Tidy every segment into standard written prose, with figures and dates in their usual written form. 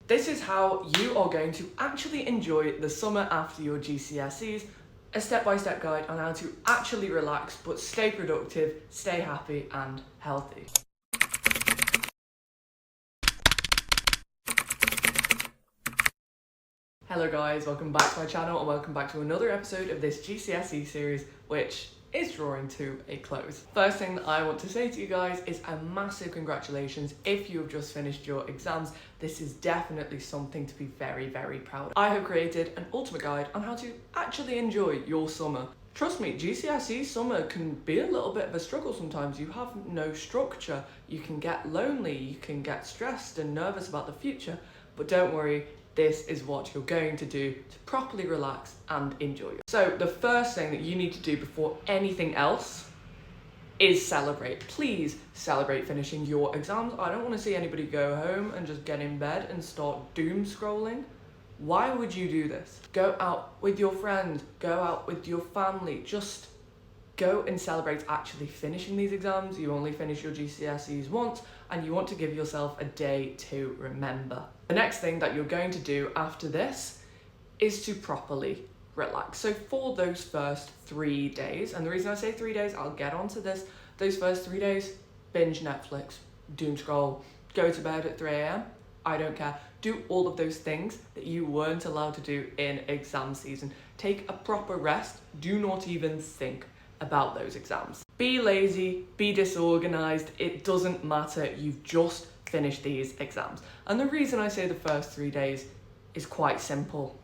This is how you are going to actually enjoy the summer after your GCSEs, a step-by-step guide on how to actually relax but stay productive, stay happy and healthy. Hello guys, welcome back to my channel and welcome back to another episode of this GCSE series, which is drawing to a close. First thing that I want to say to you guys is a massive congratulations if you have just finished your exams. This is definitely something to be very, very proud of. I have created an ultimate guide on how to actually enjoy your summer. Trust me, GCSE summer can be a little bit of a struggle sometimes. You have no structure, you can get lonely, you can get stressed and nervous about the future, but don't worry, this is what you're going to do to properly relax and enjoy it. So the first thing that you need to do before anything else is celebrate. Please celebrate finishing your exams. I don't want to see anybody go home and just get in bed and start doom scrolling. Why would you do this? Go out with your friends, go out with your family, just go and celebrate actually finishing these exams. You only finish your GCSEs once and you want to give yourself a day to remember. The next thing that you're going to do after this is to properly relax. So for those first 3 days, and the reason I say 3 days, I'll get onto this, those first 3 days, binge Netflix, doom scroll, go to bed at 3 a.m, I don't care. Do all of those things that you weren't allowed to do in exam season. Take a proper rest, do not even think about those exams. Be lazy, be disorganized, it doesn't matter, you've just finished these exams. And the reason I say the first 3 days is quite simple.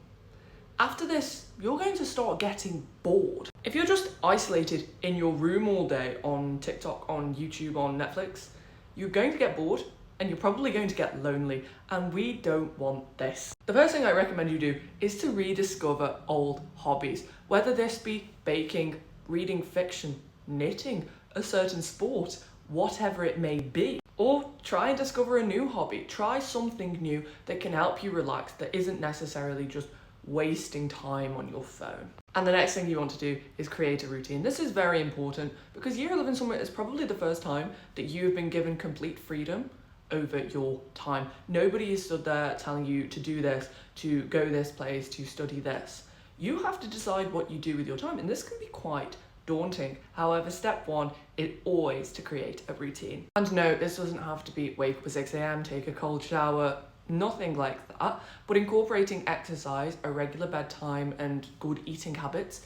After this, you're going to start getting bored. If you're just isolated in your room all day on TikTok, on YouTube, on Netflix, you're going to get bored and you're probably going to get lonely, and we don't want this. The first thing I recommend you do is to rediscover old hobbies, whether this be baking, reading fiction, knitting, a certain sport, whatever it may be. Or try and discover a new hobby. Try something new that can help you relax, that isn't necessarily just wasting time on your phone. And the next thing you want to do is create a routine. This is very important because year 11 summer is probably the first time that you have been given complete freedom over your time. Nobody is stood there telling you to do this, to go this place, to study this. You have to decide what you do with your time, and this can be quite daunting. However, step one is always to create a routine. And no, this doesn't have to be wake up at 6 a.m, take a cold shower, nothing like that. But incorporating exercise, a regular bedtime, and good eating habits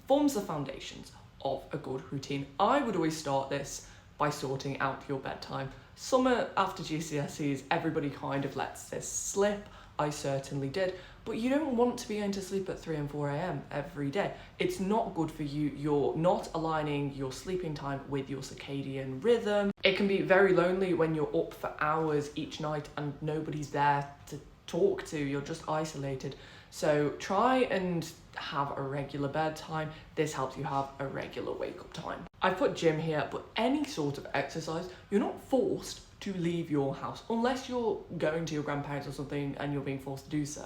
forms the foundations of a good routine. I would always start this by sorting out your bedtime. Summer after GCSEs, everybody kind of lets this slip. I certainly did, but you don't want to be going to sleep at 3 and 4 a.m. every day. It's not good for you. You're not aligning your sleeping time with your circadian rhythm. It can be very lonely when you're up for hours each night and nobody's there to talk to. You're just isolated. So try and have a regular bedtime. This helps you have a regular wake-up time. I've put gym here, but any sort of exercise, you're not forced to leave your house unless you're going to your grandparents or something and you're being forced to do so.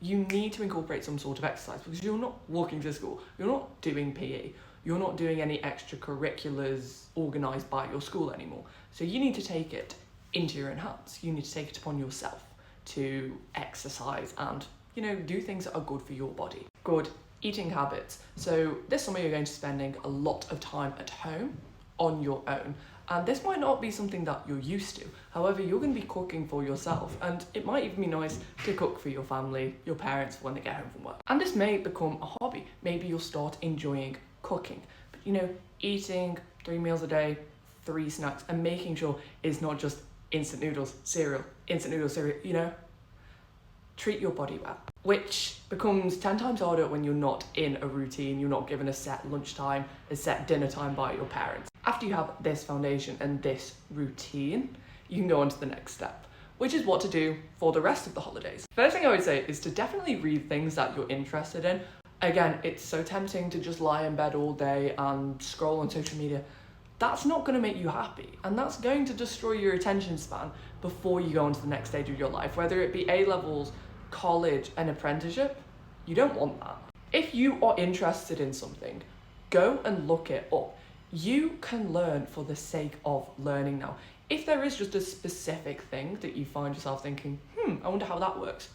You need to incorporate some sort of exercise because you're not walking to school, you're not doing PE, you're not doing any extracurriculars organised by your school anymore. So you need to take it into your own hands. You need to take it upon yourself to exercise and, do things that are good for your body. Good eating habits. So this summer you're going to be spending a lot of time at home on your own. And this might not be something that you're used to. However, you're going to be cooking for yourself, and it might even be nice to cook for your family, your parents when they get home from work. And this may become a hobby. Maybe you'll start enjoying cooking. But eating 3 meals a day, 3 snacks, and making sure it's not just instant noodles, cereal, treat your body well. Which becomes 10 times harder when you're not in a routine, you're not given a set lunchtime, a set dinner time by your parents. After you have this foundation and this routine, you can go on to the next step, which is what to do for the rest of the holidays. First thing I would say is to definitely read things that you're interested in. Again, it's so tempting to just lie in bed all day and scroll on social media. That's not going to make you happy, and that's going to destroy your attention span before you go on to the next stage of your life, whether it be A-levels, college, an apprenticeship. You don't want that. If you are interested in something, go and look it up. You can learn for the sake of learning now. If there is just a specific thing that you find yourself thinking, I wonder how that works.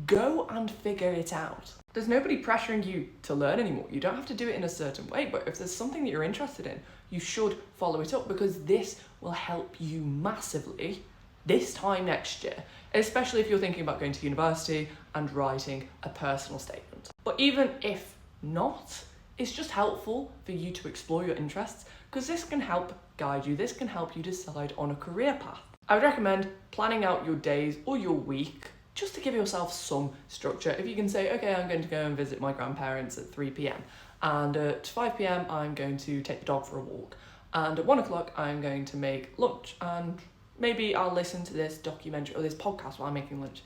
Go and figure it out. There's nobody pressuring you to learn anymore. You don't have to do it in a certain way, but if there's something that you're interested in, you should follow it up, because this will help you massively this time next year, especially if you're thinking about going to university and writing a personal statement. But even if not, it's just helpful for you to explore your interests, because this can help guide you, this can help you decide on a career path. I would recommend planning out your days or your week just to give yourself some structure. If you can say, okay, I'm going to go and visit my grandparents at 3 p.m. and at 5 p.m. I'm going to take the dog for a walk, and at 1 o'clock I'm going to make lunch, and maybe I'll listen to this documentary or this podcast while I'm making lunch.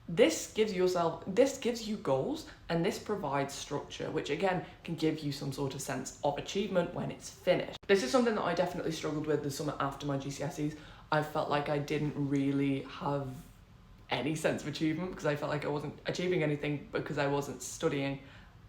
This gives you goals, and this provides structure, which again can give you some sort of sense of achievement when it's finished. This is something that I definitely struggled with the summer after my GCSEs. I felt like I didn't really have any sense of achievement, because I felt like I wasn't achieving anything because I wasn't studying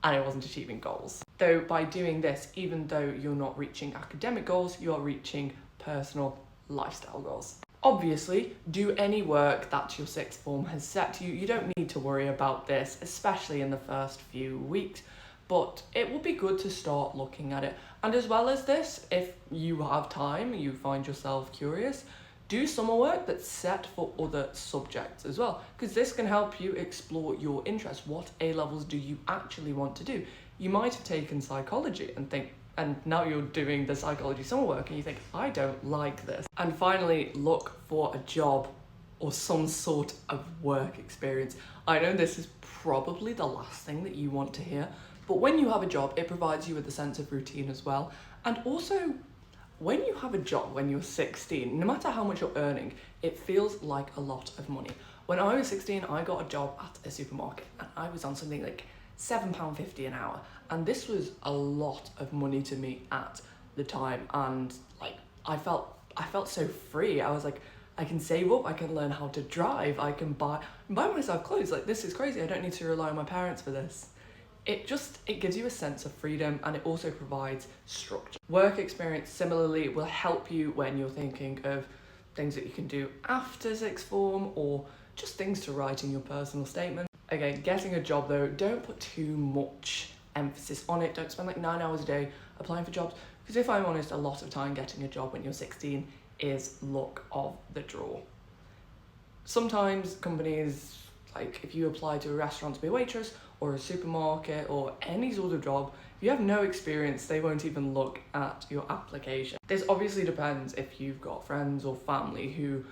and I wasn't achieving goals. Though by doing this, even though you're not reaching academic goals, you're reaching personal lifestyle goals. Obviously, do any work that your sixth form has set to you. You don't need to worry about this, especially in the first few weeks, but it will be good to start looking at it. And as well as this, if you have time, you find yourself curious, do summer work that's set for other subjects as well, because this can help you explore your interests. What A-levels do you actually want to do? You might have taken psychology and now you're doing the psychology summer work and you think, I don't like this. And finally, look for a job or some sort of work experience. I know this is probably the last thing that you want to hear, but when you have a job, it provides you with a sense of routine as well. And also, when you have a job when you're 16, no matter how much you're earning, it feels like a lot of money. When I was 16, I got a job at a supermarket and I was on something like £7.50 an hour. And this was a lot of money to me at the time. And like, I felt so free. I was like, I can save up, I can learn how to drive, I can buy myself clothes. Like, this is crazy. I don't need to rely on my parents for this. It gives you a sense of freedom, and it also provides structure. Work experience similarly will help you when you're thinking of things that you can do after sixth form, or just things to write in your personal statement. Again, getting a job though, don't put too much emphasis on it. Don't spend like 9 hours a day applying for jobs, because if I'm honest, a lot of time getting a job when you're 16 is luck of the draw. Sometimes companies, like if you apply to a restaurant to be a waitress or a supermarket or any sort of job, if you have no experience, they won't even look at your application. This obviously depends if you've got friends or family who,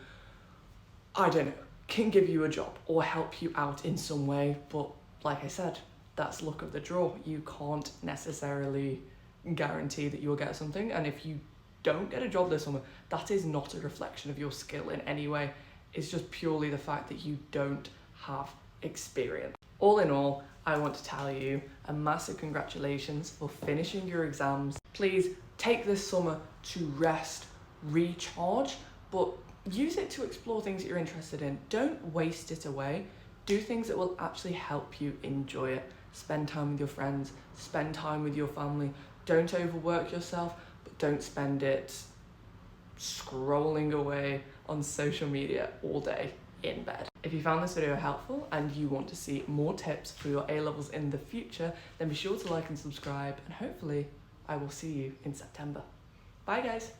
I don't know, can give you a job or help you out in some way, but like I said, that's luck of the draw. You can't necessarily guarantee that you'll get something, and if you don't get a job this summer, that is not a reflection of your skill in any way. It's just purely the fact that you don't have experience. All in all, I want to tell you a massive congratulations for finishing your exams. Please take this summer to rest, recharge, but use it to explore things that you're interested in. Don't waste it away. Do things that will actually help you enjoy it. Spend time with your friends, spend time with your family. Don't overwork yourself, but don't spend it scrolling away on social media all day in bed. If you found this video helpful and you want to see more tips for your A-levels in the future, then be sure to like and subscribe, and hopefully I will see you in September. Bye guys.